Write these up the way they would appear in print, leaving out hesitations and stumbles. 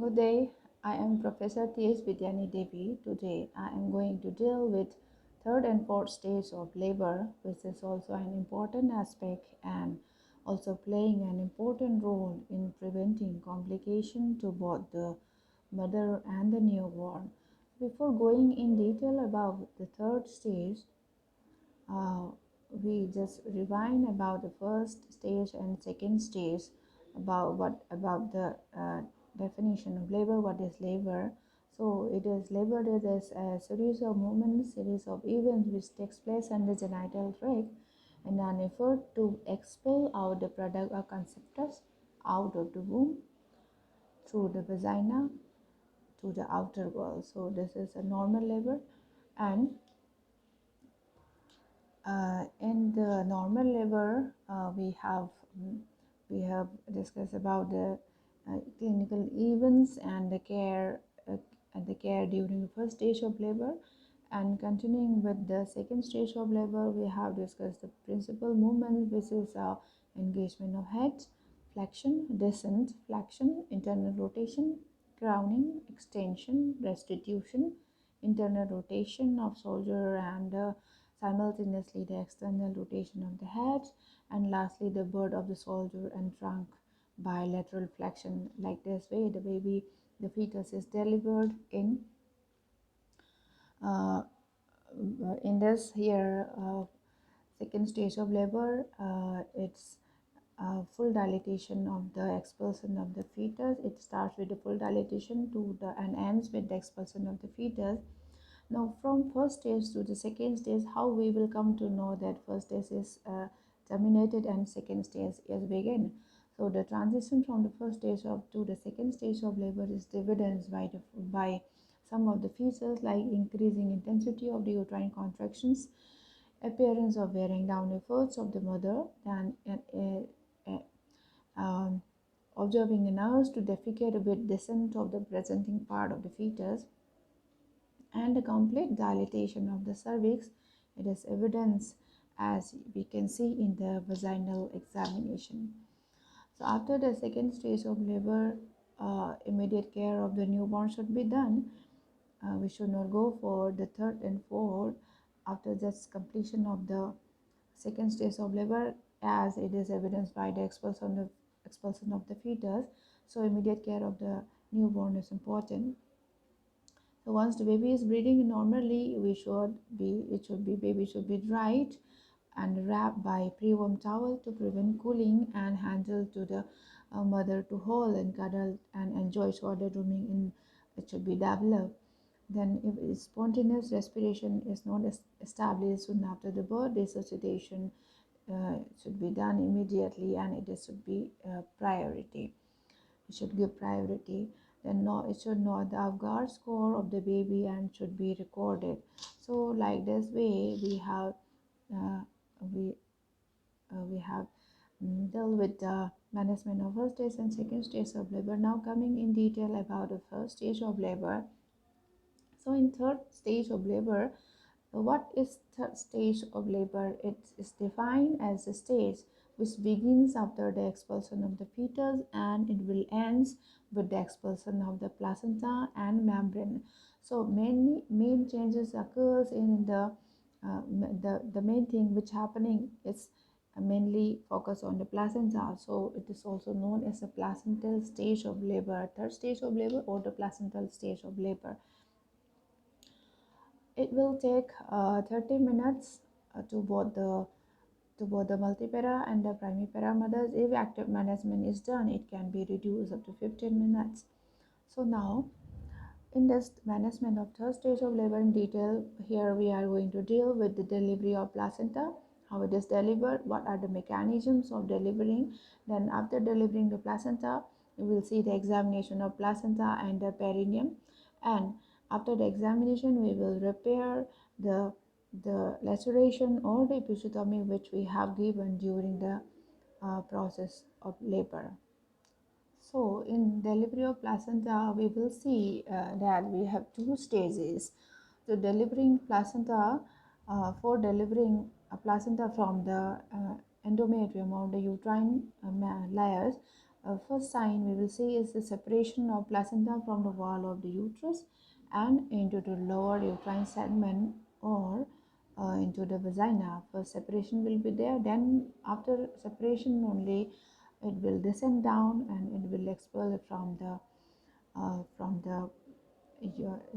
Good day, I am Professor Bidyani Devi. Today I am going to deal with third and fourth stage of labor, which is also an important aspect and also playing an important role in preventing complication to both the mother and the newborn. Before going in detail about the third stage, uh, we just rewind about the first stage and second stage about the definition of labor. What is labor? So it is labor is a series of movements, series of events which takes place under genital tract in an effort to expel out the product or conceptus out of the womb through the vagina to the outer world. So this is a normal labor, and in the normal labor, we have discussed about the clinical events and the care during the first stage of labor. And continuing with the second stage of labor, we have discussed the principal movements, which is engagement of head, flexion, descent, flexion, internal rotation, crowning, extension, restitution, internal rotation of soldier, and simultaneously the external rotation of the head, and lastly the bird of the soldier and trunk by lateral flexion. Like this way the fetus is delivered uh, in this here second stage of labor. It's full dilatation of the expulsion of the fetus. It starts with the full dilatation to the and ends with the expulsion of the fetus. Now, from first stage to the second stage, how we will come to know that first stage is terminated and second stage is begin. So the transition from the first stage of to the second stage of labor is evidenced by some of the features like increasing intensity of the uterine contractions, appearance of wearing down efforts of the mother, then observing a nurse to defecate with descent of the presenting part of the fetus, and a complete dilatation of the cervix. It is evidence as we can see in the vaginal examination. So after the second stage of labor, immediate care of the newborn should be done. We should not go for the third and fourth after just completion of the second stage of labor, as it is evidenced by the expulsion of the fetus. So immediate care of the newborn is important. So once the baby is breathing normally, baby should be dried and wrapped by pre-warm towel to prevent cooling, and handled to the mother to hold and cuddle and enjoy shoulder rooming in. It should be developed. Then if spontaneous respiration is not established soon after the birth, resuscitation should be done immediately, and it should be priority. It should give priority. Then no, it should know the Avgar score of the baby and should be recorded. So like this way we have uh, we we have dealt with the management of first stage and second stage of labor. Now coming in detail about the first stage of labor. So in third stage of labor, what is third stage of labor? It is defined as a stage which begins after the expulsion of the fetus and it will end with the expulsion of the placenta and membrane. So many main changes occurs in the main thing which happening is mainly focus on the placenta. So it is also known as the placental stage of labor, third stage of labor, or the placental stage of labor. It will take 30 minutes to both the multipara and the primipara mothers. If active management is done, it can be reduced up to 15 minutes. So now, in this management of third stage of labor in detail, here we are going to deal with the delivery of placenta, how it is delivered, what are the mechanisms of delivering. Then after delivering the placenta, you will see the examination of placenta and the perineum, and after the examination we will repair the laceration or the episiotomy which we have given during the process of labor. So in delivery of placenta, we will see that we have two stages. So delivering placenta, for delivering a placenta from the endometrium or the uterine layers, First sign we will see is the separation of placenta from the wall of the uterus and into the lower uterine segment or into the vagina. First separation will be there, then after separation only it will descend down and it will expel from the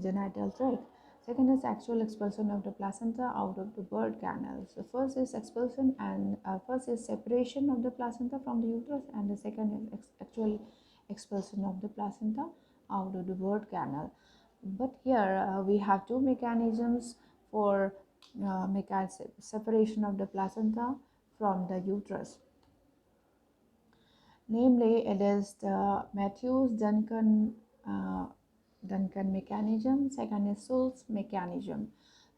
genital tract. Second is actual expulsion of the placenta out of the birth canal. So first is expulsion and first is separation of the placenta from the uterus, and the second is actual expulsion of the placenta out of the birth canal. But here we have two mechanisms for separation of the placenta from the uterus. Namely, it is the Matthews-Duncan mechanism. Second is Schultz mechanism.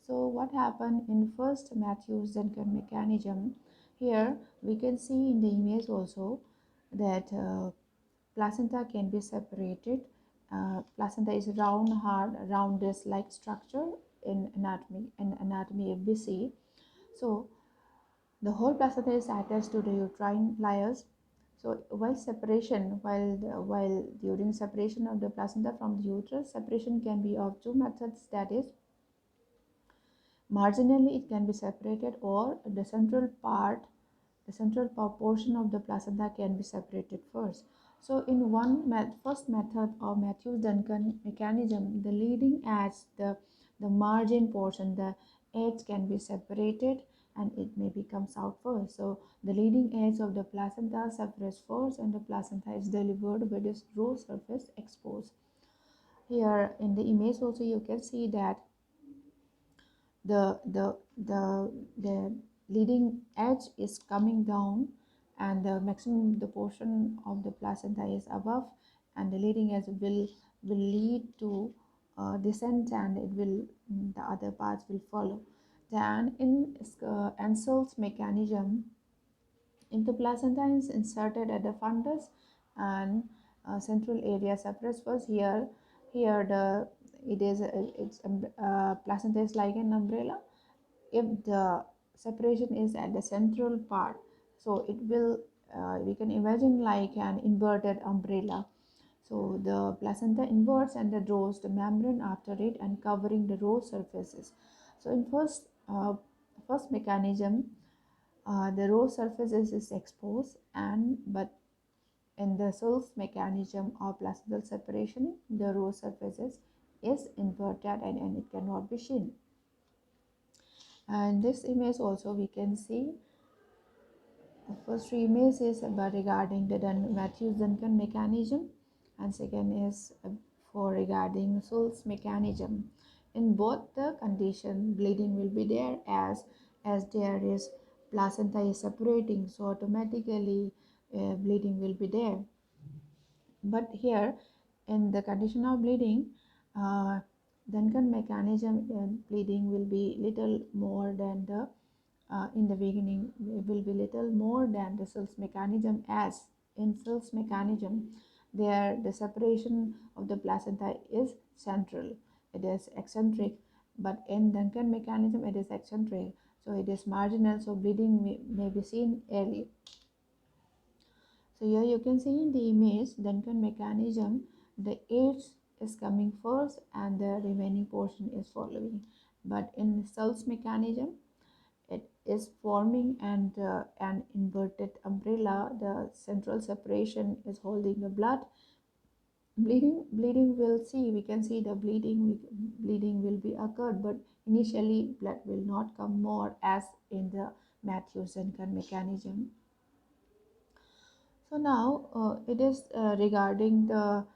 So what happened in first Matthews-Duncan mechanism? Here we can see in the image also that placenta can be separated. Placenta is round, hard, round disc-like structure in anatomy if we see. So the whole placenta is attached to the uterine layers. So while during separation of the placenta from the uterus, separation can be of two methods, that is marginally it can be separated, or the central portion of the placenta can be separated first. So in first method of Matthews-Duncan mechanism, the leading edge, the margin portion, the edge can be separated and it maybe comes out first. So the leading edge of the placenta separates first and the placenta is delivered with its raw surface exposed. Here in the image also you can see that the leading edge is coming down and the portion of the placenta is above, and the leading edge will lead to descent, and the other parts will follow. Then in Ansel's mechanism, if the placenta is inserted at the fundus and central area separates first, here the it is it's placenta is like an umbrella. If the separation is at the central part, so it will we can imagine like an inverted umbrella. So the placenta inverts and the draws the membrane after it and covering the raw surfaces. So in first mechanism, the raw surfaces is exposed, but in the Schultz mechanism of placental separation, the raw surfaces is inverted and it cannot be seen. And this image also we can see. The first image is about regarding the Matthews-Duncan mechanism, and second is for regarding Schultz mechanism. In both the condition, bleeding will be there as there is placenta is separating, so automatically bleeding will be there. But here in the condition of bleeding, Duncan mechanism, bleeding will be little more than the in the beginning will be little more than the Schultz mechanism, as in Schultz mechanism there the separation of the placenta is central, it is eccentric, but in Duncan mechanism it is eccentric, so it is marginal, so bleeding may be seen early. So here you can see in the image Duncan mechanism, the edge is coming first and the remaining portion is following, but in Schultz mechanism it is forming an inverted umbrella. The central separation is holding the blood. Bleeding will see, we can see the bleeding will be occurred, but initially blood will not come more as in the Matthews-Duncan mechanism. So now it is regarding the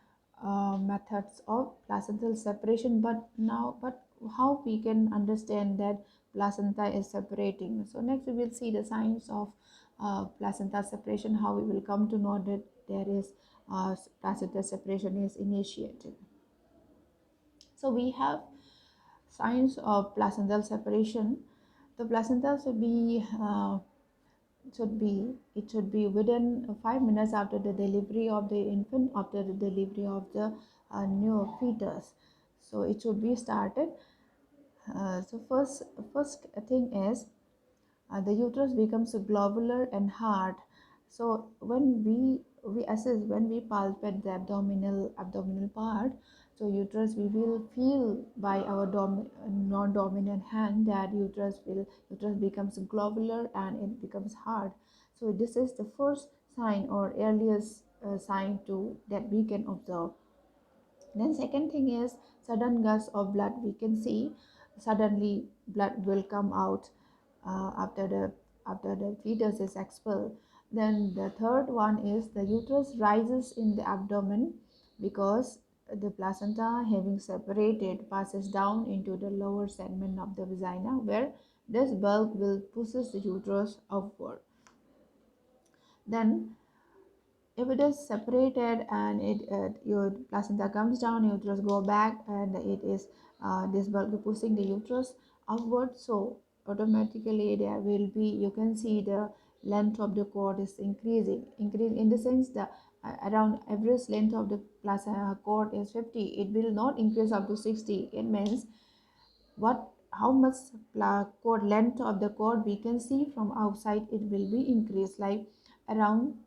methods of placental separation, but how we can understand that placenta is separating. So next we will see the signs of placenta separation, how we will come to know that there is placenta separation is initiated. So we have signs of placental separation. The placenta should be within 5 minutes after the delivery of the infant, after the delivery of the new fetus. So it should be started. So first thing is the uterus becomes globular and hard. So when we assess, when we palpate the abdominal part, so uterus, we will feel by our non-dominant hand that uterus becomes globular and it becomes hard. So this is the first sign or earliest sign to that we can observe. Then second thing is sudden gush of blood. We can see suddenly blood will come out after the fetus is expelled. Then the third one is the uterus rises in the abdomen because the placenta, having separated, passes down into the lower segment of the vagina, where this bulk will pushes the uterus upward. Then if it is separated and your placenta comes down, uterus go back, and it is this bulk pushing the uterus upward, so automatically there will be, you can see the length of the cord is increase in the sense that around average length of the placenta cord is 50, it will not increase up to 60. It means what, how much cord length of the cord we can see from outside, it will be increased, like around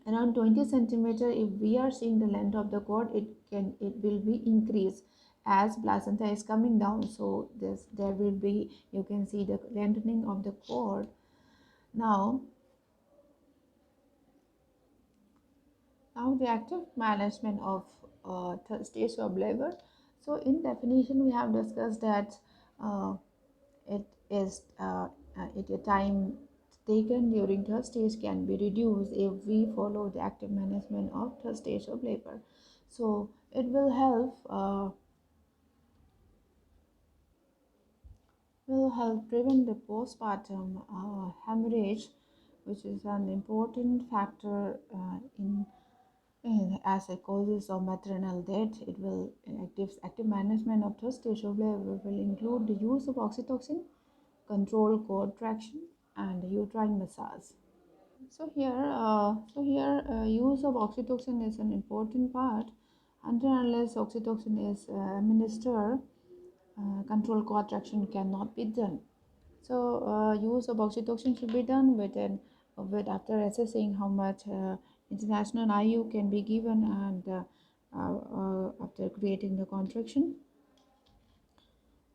20 centimeter. If we are seeing the length of the cord, it will be increased as placenta is coming down. So there will be, you can see the lengthening of the cord. Now now the active management of third stage of labor. So in definition, we have discussed that uh, it is it a time taken during third stage can be reduced if we follow the active management of third stage of labor. So it will help prevent the postpartum hemorrhage, which is an important factor as a causes of maternal death. It will active management of third stage of labor will include the use of oxytocin, control contraction, and uterine massage. Use of oxytocin is an important part. Until unless oxytocin is administered, control contraction cannot be done. So, use of oxytocin should be done with after assessing how much international IU can be given, and after creating the contraction.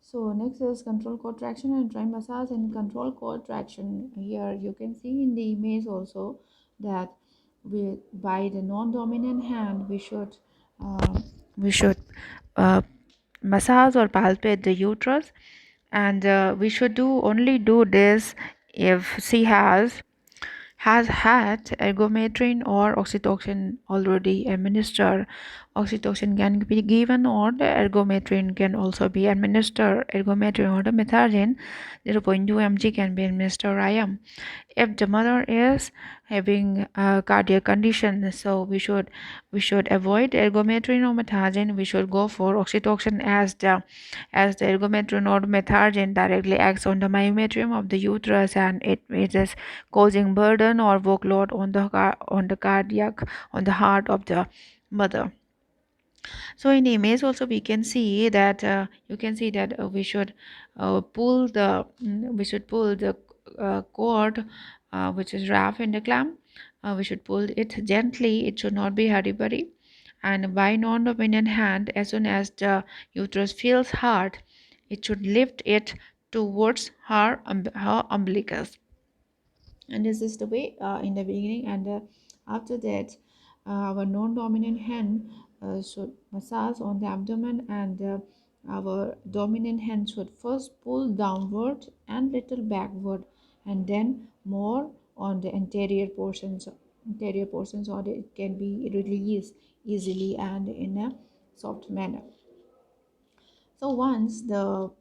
So next is control contraction and try massage. And control contraction, here you can see in the image also that we, by the non-dominant hand, we should uh, massage or palpate the uterus, and we should only do this if she has had ergometrin or oxytocin already administered. Oxytocin can be given or the ergometrin can also be administered. Ergometrin or the methargine 0.2 mg can be administered IM. If the mother is having a cardiac condition, so we should avoid ergometrin or methargine. We should go for oxytocin, as the ergometrin or methargine directly acts on the myometrium of the uterus, and it is causing burden or workload on the cardiac, on the heart of the mother. So in the image also we can see that you can see that we should pull the cord which is wrapped in the clamp. We should pull it gently. It should not be hurry burry. And by non-dominant hand, as soon as the uterus feels hard, it should lift it towards her umbilicus. And this is the way in the beginning. And after that, our non-dominant hand should massage on the abdomen, and our dominant hand should first pull downward and little backward, and then more on the anterior portions, or it can be released easily and in a soft manner. So once the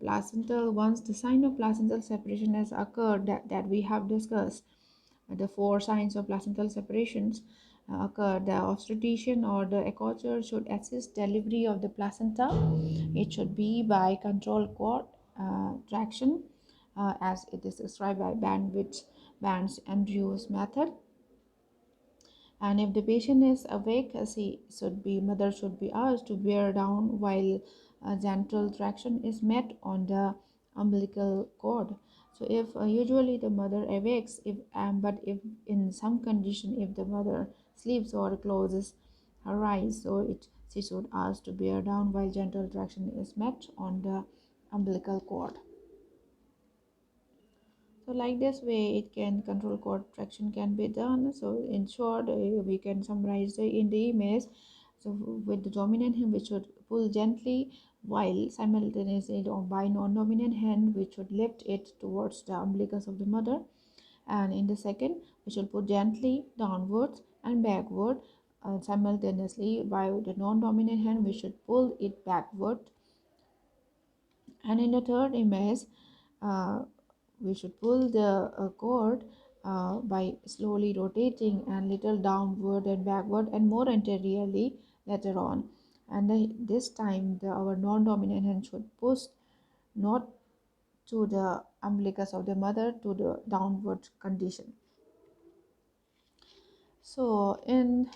sign of placental separation has occurred, that we have discussed, the four signs of placental separations occur, the obstetrician or the accoucher should assist delivery of the placenta. It should be by control cord traction, as it is described by Band's Andrews method. And if the patient is awake, mother should be asked to bear down while gentle traction is met on the umbilical cord. So if usually the mother awakes, if but if in some condition, if the mother sleeps or closes her eyes, so she should ask to bear down while gentle traction is met on the umbilical cord. So like this way it can control contraction can be done. So in short, we can summarize in the image. So with the dominant hand we should pull gently, while simultaneously by non-dominant hand we should lift it towards the umbilicus of the mother, and in the second we should pull gently downwards and backward. Simultaneously by the non-dominant hand we should pull it backward, and in the third image uh, we should pull the cord by slowly rotating and little downward and backward and more anteriorly later on. And this time our non-dominant hand should push not to the umbilicus of the mother to the downward condition. So in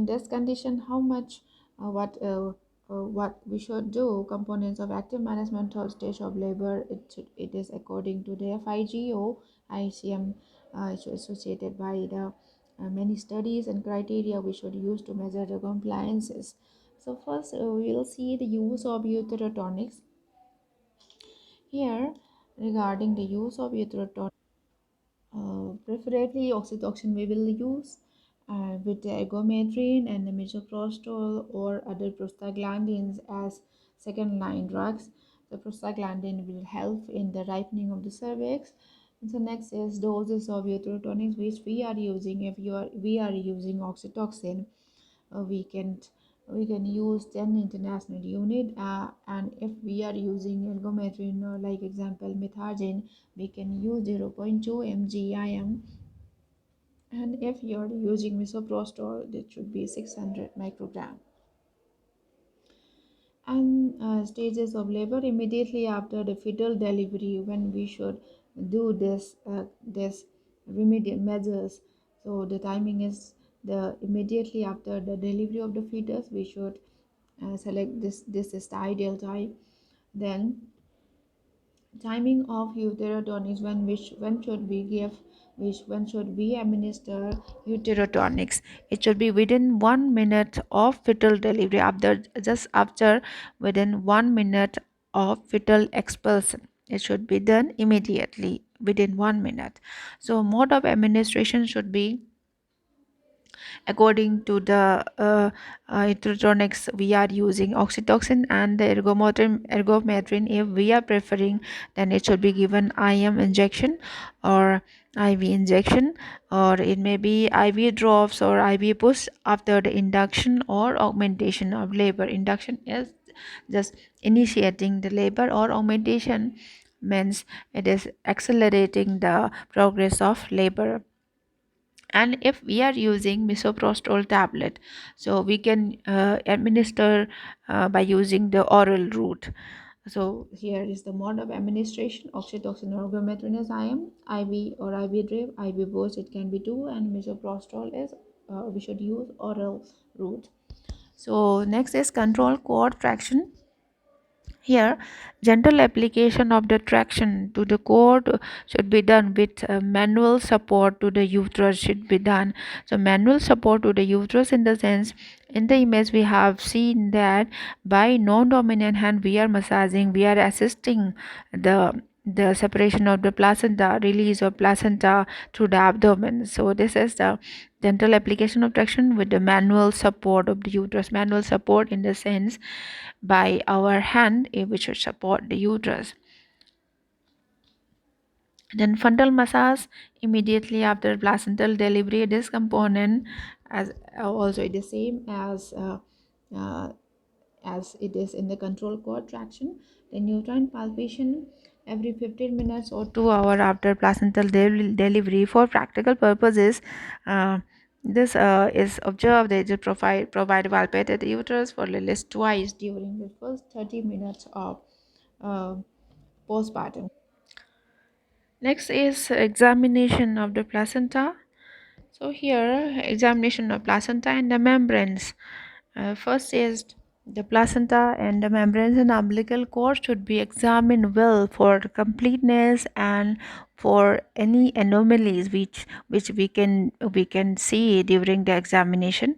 this condition, how much what we should do? Components of active management third stage of labor. It is according to the FIGO ICM. It's associated by the many studies and criteria we should use to measure the compliances. So first we will see the use of uterotonics. Here, regarding the use of uterotonics. Preferably oxytocin we will use with the ergometrin and the misoprostol or other prostaglandins as second line drugs. The prostaglandin will help in the ripening of the cervix. And so next is doses of uterotonics which we are using. If we are using oxytocin, we can use 10 international unit, and if we are using ergometrin, like example methargin, we can use 0.2 mg/IM, and if you're using misoprostol, it should be 600 microgram. And stages of labor immediately after the fetal delivery, when we should do this remedial measures. So the timing is the immediately after the delivery of the fetus we should select this is the ideal time. Then timing of uterotonics, when should we give, when should we administer uterotonics. It should be within 1 minute of fetal delivery, after just after within 1 minute of fetal expulsion. It should be done immediately within 1 minute. So mode of administration should be according to the electronics. We are using oxytocin and the ergometrin. If we are preferring, then it should be given IM injection or IV injection, or it may be IV drops or IV push after the induction or augmentation of labor. Induction is just initiating the labor, or augmentation means it is accelerating the progress of labor. And if we are using misoprostol tablet, so we can administer by using the oral route. So here is the mode of administration: oxytocin or augmentin is IM, IV or IV drip, IV burst it can be 2, and misoprostol is we should use oral route. So next is control cord traction. Here, gentle application of the traction to the cord should be done with manual support to the uterus should be done. So manual support to the uterus, in the sense, in the image we have seen that by non-dominant hand we are massaging, we are assisting the separation of the placenta, release of placenta through the abdomen. So this is the gentle application of traction with the manual support of the uterus. Manual support in the sense by our hand, which should support the uterus. Then fundal massage immediately after placental delivery. This component as also it is same uh, as it is in the control cord traction. Then uterine palpation every 15 minutes or 2 hours after placental delivery. For practical purposes, this is observed that it provide palpated uterus for at least twice during the first 30 minutes of uh, postpartum. Next is examination of the placenta. So here examination of placenta and the membranes. First is The placenta and the membranes and umbilical cord should be examined well for completeness and for any anomalies which we can see during the examination.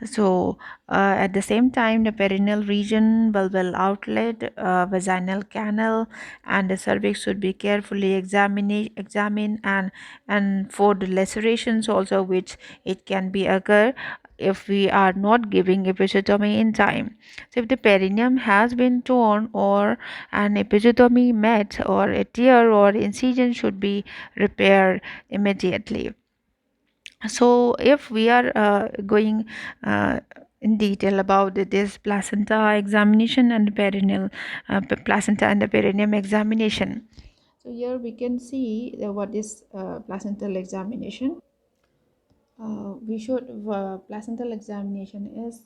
So, at the same time, the perineal region, bulbal outlet, vaginal canal, and the cervix should be carefully examined, and for the lacerations also, which it can be occur if we are not giving episiotomy in time. So, if the perineum has been torn or an episiotomy met, or a tear or incision should be repaired immediately. So if we are going in detail about this placenta examination and perineal placenta and the perineum examination. So here we can see what is placental examination. We should placental examination is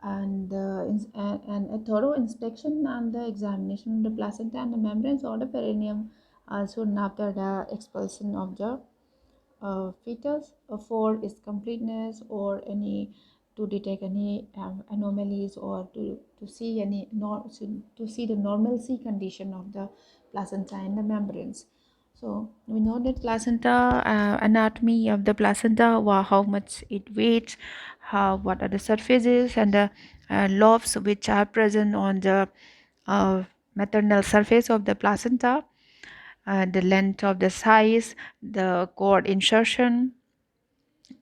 and a thorough inspection and the examination of the placenta and the membranes or the perineum soon after the expulsion of the fetus. For its completeness or any to detect any anomalies or to see any to see the normalcy condition of the placenta and the membranes. So we know that placenta anatomy of the placenta, how much it weighs, what are the surfaces and the lobes which are present on the uh, maternal surface of the placenta, the length of the size, the cord insertion,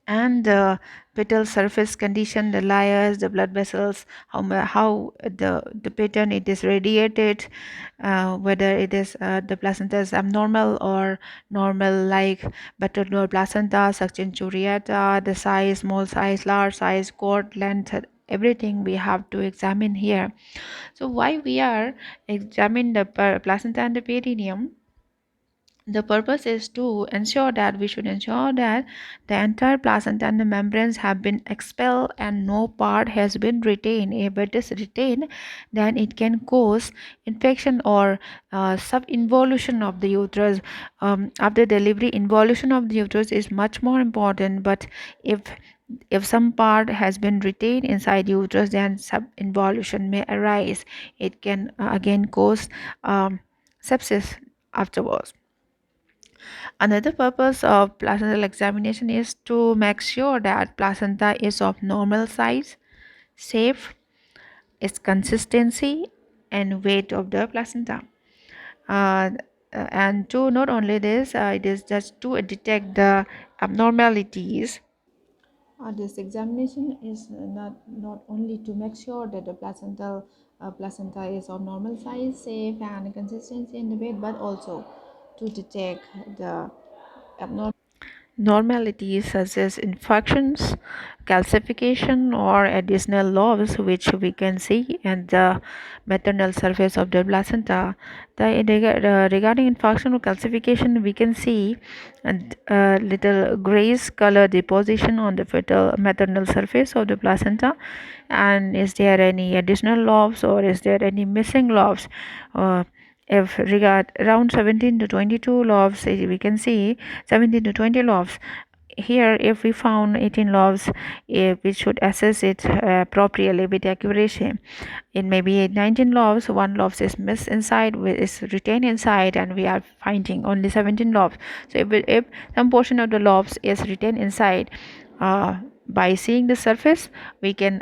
and the petal surface condition, the layers, the blood vessels, how the pattern it is radiated, whether it is the placenta is abnormal or normal, like buttermilk placenta, suction choriata, the size, small size, large size, cord length, everything we have to examine here. So why we are examine the placenta and the perineum? The purpose is to ensure that we should ensure that the entire placenta and the membranes have been expelled and no part has been retained. If it is retained, then it can cause infection or sub-involution of the uterus. After delivery, involution of the uterus is much more important, but if some part has been retained inside the uterus, then sub-involution may arise. It can again cause sepsis afterwards. Another purpose of placental examination is to make sure that placenta is of normal size, safe, its consistency, and weight of the placenta. Uh, and to not only this, it is just to detect the abnormalities. This examination is not only to make sure that the placenta is of normal size, safe, and consistency in the weight, but also to detect the abnormalities such as infections, calcification, or additional lobes which we can see at the maternal surface of the placenta. Regarding infection or calcification, we can see a little grayish color deposition on the fetal maternal surface of the placenta. And is there any additional lobes or is there any missing lobes? If regard around 17 to 22 lobes, we can see 17 to 20 lobes. Here if we found 18 lobes, we should assess it appropriately with accuracy. It may be 19 lobes, one lobe is missed inside, is retained inside, and we are finding only 17 lobes. So if some portion of the lobes is retained inside, by seeing the surface we can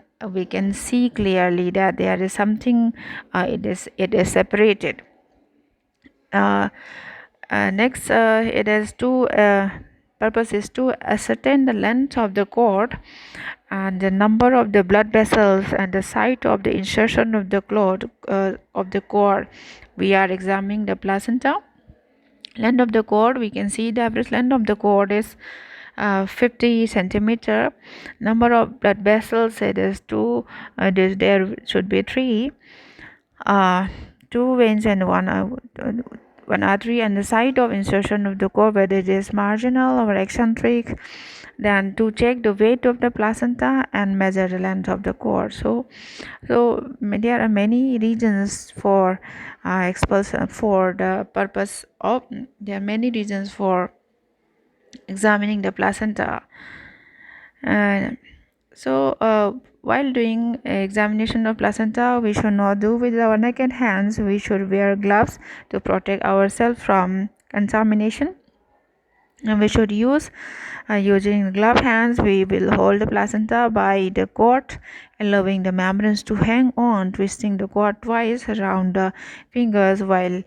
see clearly that there is something, it is separated. Next, it is to purpose is to ascertain the length of the cord and the number of the blood vessels and the site of the insertion of the cord. We are examining the placenta. Length of the cord, we can see the average length of the cord is 50 centimeter. Number of blood vessels, it is two. There should be three. Two veins and one artery, and the site of insertion of the cord, whether it is marginal or eccentric. Then to check the weight of the placenta and measure the length of the cord. So there are many reasons for expulsion. For the purpose of, there are many reasons for examining the placenta. So, while doing examination of placenta, we should not do with our naked hands. We should wear gloves to protect ourselves from contamination. And we should use using glove hands. We will hold the placenta by the cord, allowing the membranes to hang on, twisting the cord twice around the fingers while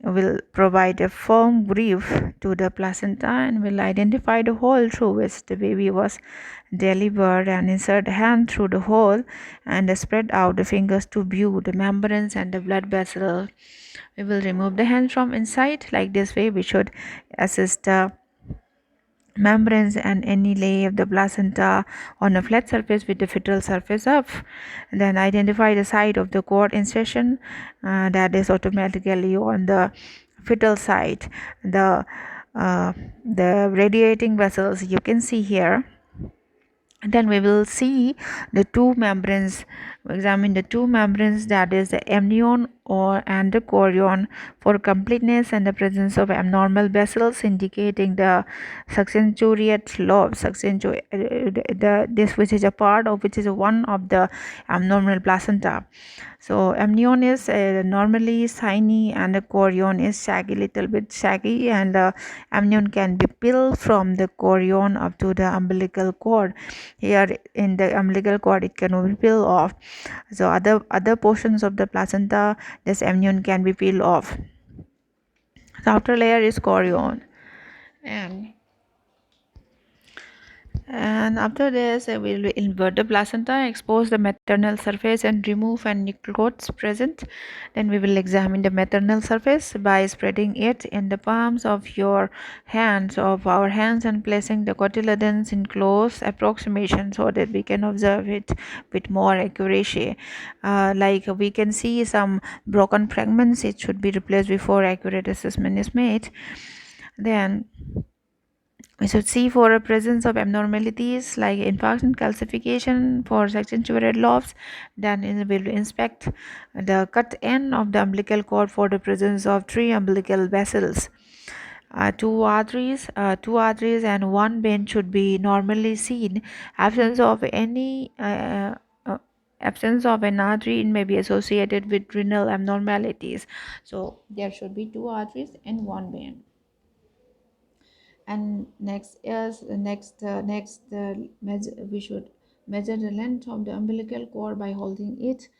will provide a firm grip to the placenta and will identify the hole through which the baby was delivered, and insert the hand through the hole and spread out the fingers to view the membranes and the blood vessel. We will remove the hand from inside. Like this way we should assess the membranes and any layer of the placenta on a flat surface with the fetal surface up. Then identify the side of the cord insertion, that is automatically on the fetal side. The radiating vessels you can see here. Then we will see the two membranes, examine the two membranes, that is the amnion or and the chorion, for completeness and the presence of abnormal vessels indicating the succenturate lobe. This which is a part of which is one of the abnormal placenta. So amnion is normally shiny and the chorion is shaggy, little bit shaggy, and the amnion can be peeled from the chorion up to the umbilical cord. Here in the umbilical cord it can be peeled off. So other portions of the placenta, this amnion can be peeled off. The outer layer is chorion. And after this, we will invert the placenta, expose the maternal surface, and remove any clots present. Then we will examine the maternal surface by spreading it in the palms of our hands, and placing the cotyledons in close approximation so that we can observe it with more accuracy. Like we can see some broken fragments, it should be replaced before accurate assessment is made. Then we should see for a presence of abnormalities like infarction, calcification for accentuated lobes. Then we will inspect the cut end of the umbilical cord for the presence of three umbilical vessels. Two arteries and one vein should be normally seen. Absence of any absence of an artery may be associated with renal abnormalities. So there should be two arteries and one vein. And we should measure the length of the umbilical cord by holding it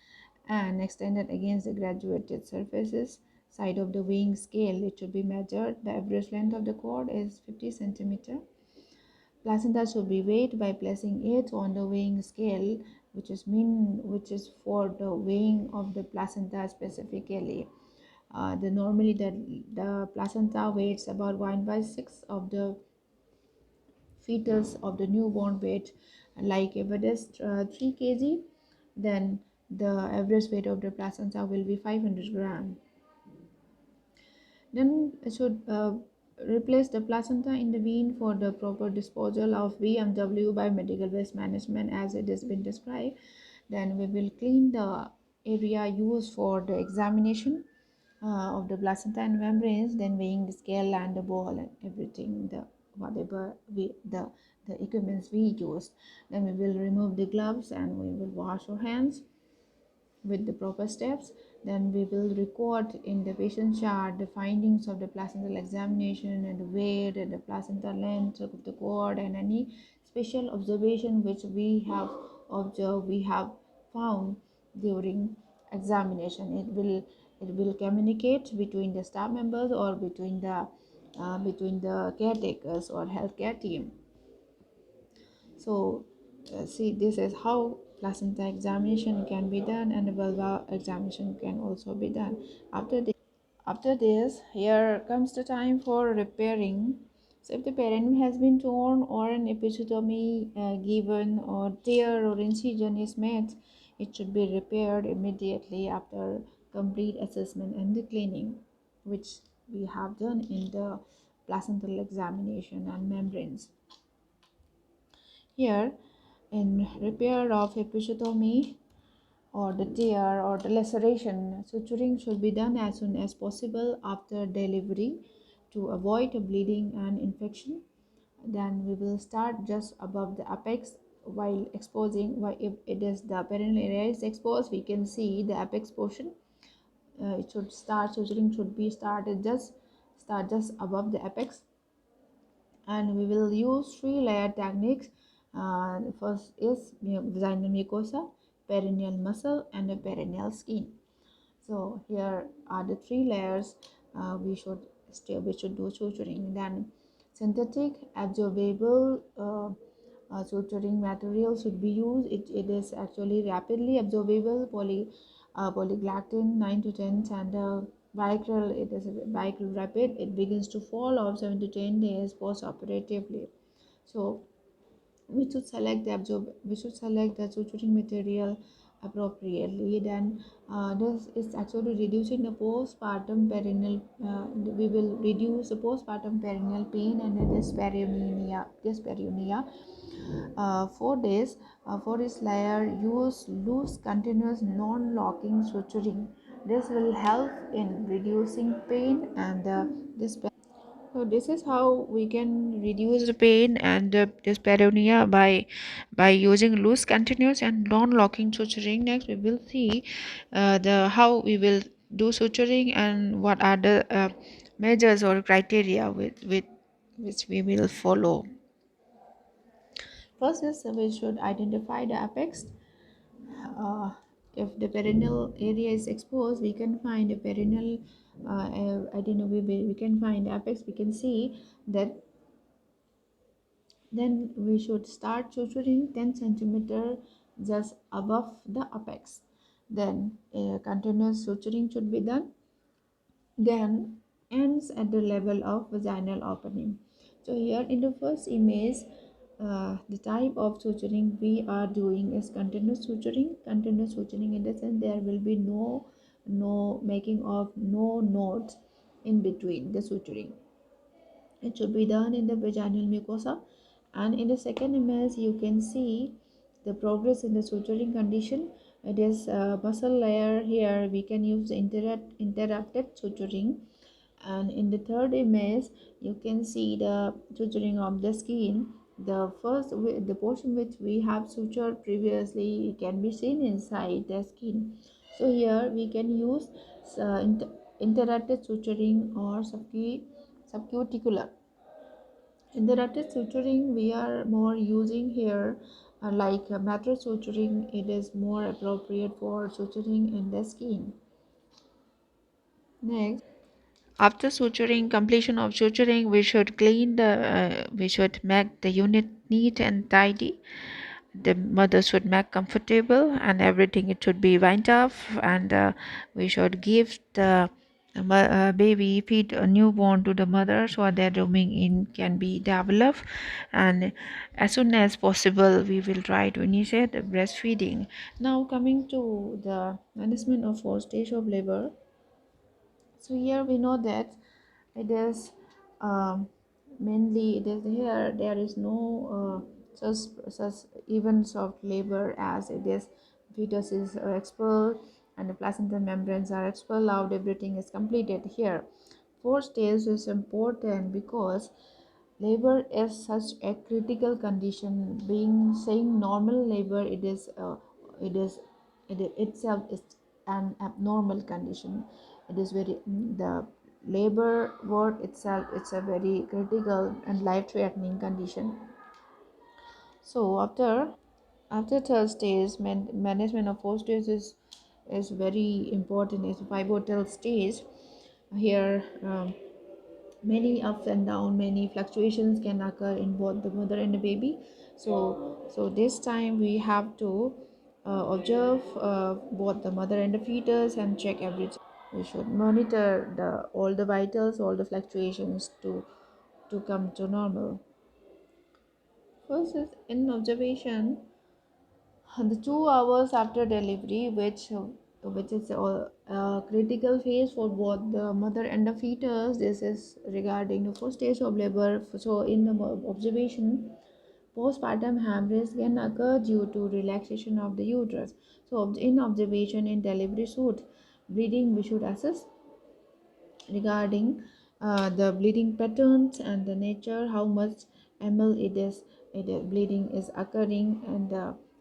and extend it against the graduated surfaces side of the weighing scale. It should be measured. The average length of the cord is 50 centimeter. Placenta should be weighed by placing it on the weighing scale, which is for the weighing of the placenta specifically. The placenta weighs about 1/6 of the fetus of the newborn weight. Like if it is 3 kg, then the average weight of the placenta will be 500 gram. Then it should replace the placenta in the vein for the proper disposal of BMW by medical waste management, as it has been described. Then we will clean the area used for the examination of the placenta and membranes, then weighing the scale and the ball and everything, the equipments we used. Then we will remove the gloves and we will wash our hands with the proper steps. Then we will record in the patient chart the findings of the placental examination and the weight and the placenta length of the cord and any special observation which we have found during examination. It will communicate between the staff members or between the caretakers or healthcare team. So see, this is how placenta examination can be done, and the vulva examination can also be done. After this, here comes the time for repairing. So if the perineum has been torn or an episiotomy given or tear or incision is made, it should be repaired immediately after complete assessment and the cleaning, which we have done in the placental examination and membranes. Here, in repair of episiotomy or the tear or the laceration, suturing should be done as soon as possible after delivery to avoid bleeding and infection. Then we will start just above the apex while exposing. While if it is the perineal area is exposed, we can see the apex portion. It should start suturing should be start just above the apex, and we will use three layer techniques. First is vaginal mucosa, perineal muscle, and the perineal skin. So here are the three layers we should do suturing. Then synthetic absorbable suturing material should be used. It is actually rapidly absorbable polyglactin 9 to 10, and Vicryl, it is Vicryl rapid. It begins to fall off 7 to 10 days post operatively. So we should select the suturing material appropriately. Then this is actually reducing the postpartum perineal we will reduce the postpartum perineal pain and dyspareunia. 4 days for this layer, use loose continuous non-locking suturing. This will help in reducing pain and this. So this is how we can reduce the pain and dyspareunia by using loose, continuous, and non-locking suturing. Next, we will see the how we will do suturing and what are the measures or criteria with which we will follow. First is we should identify the apex. Uh, if the perineal area is exposed, we can find a perineal. I don't know. We can find apex. We can see that. Then we should start suturing 10 centimeter just above the apex. Then a continuous suturing should be done. Then ends at the level of vaginal opening. So here in the first image, the type of suturing we are doing is continuous suturing. Continuous suturing in the sense there will be no making of no nodes in between the suturing. It should be done in the vaginal mucosa. And in the second image, you can see the progress in the suturing condition. It is a muscle layer. Here we can use the interrupted suturing. And in the third image, you can see the suturing of the skin. The portion which we have sutured previously can be seen inside the skin. So here we can use interrupted suturing or subcuticular. In the rutted suturing, we are more using here like mattress suturing. It is more appropriate for suturing in the skin. Next, after suturing, completion of suturing, we should make the unit neat and tidy. The mother should make comfortable and everything. It should be wind up, and we should give the baby feed a newborn to the mother so that roaming in can be developed, and as soon as possible we will try to initiate the breastfeeding. Now coming to the management of first stage of labor. So here we know that it is mainly it is here there is no such events of labor as it is fetus is expelled and the placental membranes are expelled out, everything is completed. Here fourth stage is important because labor is such a critical condition. Being saying normal labor, it is itself is an abnormal condition. It is very the labor word itself, it's a very critical and life threatening condition. So after third stage, management of fourth stage is very important. It's a pivotal stage. Here many ups and down, many fluctuations can occur in both the mother and the baby. So this time we have to observe both the mother and the fetus and check everything. We should monitor all the vitals, all the fluctuations to come to normal. First is in observation, the 2 hours after delivery, which is a critical phase for both the mother and the fetus. This is regarding the first stage of labor. So in the observation, postpartum hemorrhage can occur due to relaxation of the uterus. So in observation in delivery suit, bleeding we should assess regarding the bleeding patterns and the nature, how much ml it is bleeding is occurring, and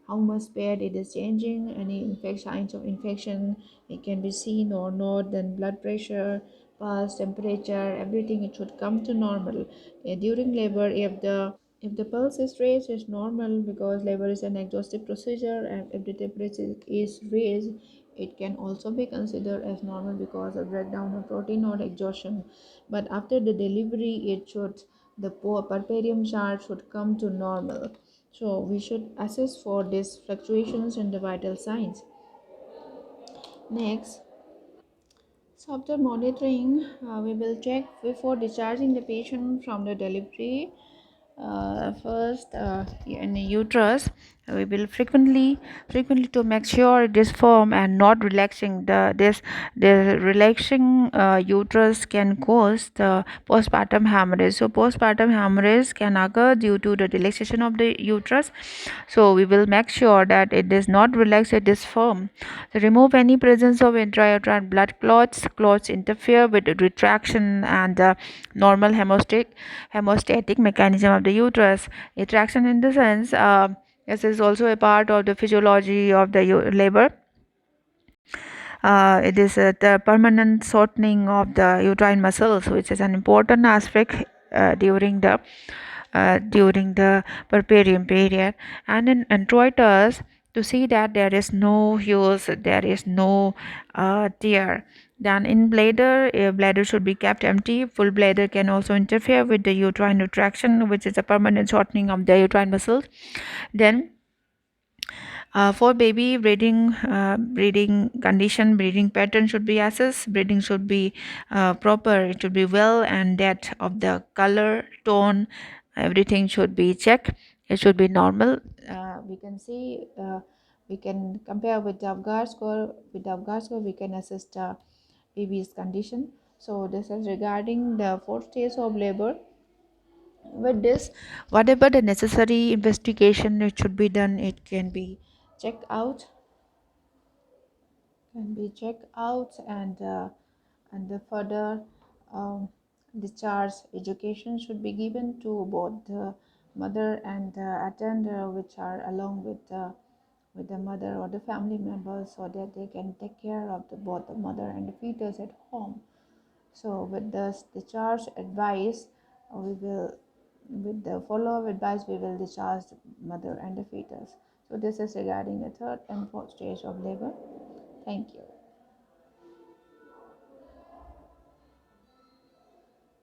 how much spared it is changing, any signs of infection it can be seen or not, then blood pressure, pulse, temperature, everything it should come to normal. During labor, if the pulse is raised, it's normal because labor is an exhaustive procedure, and if the temperature is raised, it can also be considered as normal because of breakdown of protein or exhaustion. But after the delivery, it should the puerperium chart should come to normal. So we should assess for these fluctuations in the vital signs. Next, so after monitoring, we will check before discharging the patient from the delivery. First, in the uterus, we will frequently to make sure it is firm and not relaxing. The relaxing uterus can cause the postpartum hemorrhage. So postpartum hemorrhage can occur due to the relaxation of the uterus. So we will make sure that it is not relaxed, it is firm. So remove any presence of intrauterine blood clots. Clots interfere with the retraction and normal hemostatic mechanism of the uterus. Retraction in the sense, this is also a part of the physiology of the labor. It is the permanent shortening of the uterine muscles, which is an important aspect during the puerperium period. And in introitus, to see that there is no use, there is no tear. Then in bladder, bladder should be kept empty. Full bladder can also interfere with the uterine retraction, which is a permanent shortening of the uterine muscles. Then for baby, breathing condition, breathing pattern should be assessed. Breathing should be proper, it should be well, and that of the color, tone, everything should be checked. It should be normal. We can see, we can compare with the Apgar score. With the Apgar score, we can assess the baby's condition. So this is regarding the fourth stage of labor. With this, whatever the necessary investigation it should be done, it checked out and the further um, discharge education should be given to both the mother and the attender, which are along with the mother or the family members, so that they can take care of both the mother and the fetus at home. So with this discharge advice, we will with the follow-up advice we will discharge the mother and the fetus. So this is regarding the third and fourth stage of labor. Thank you.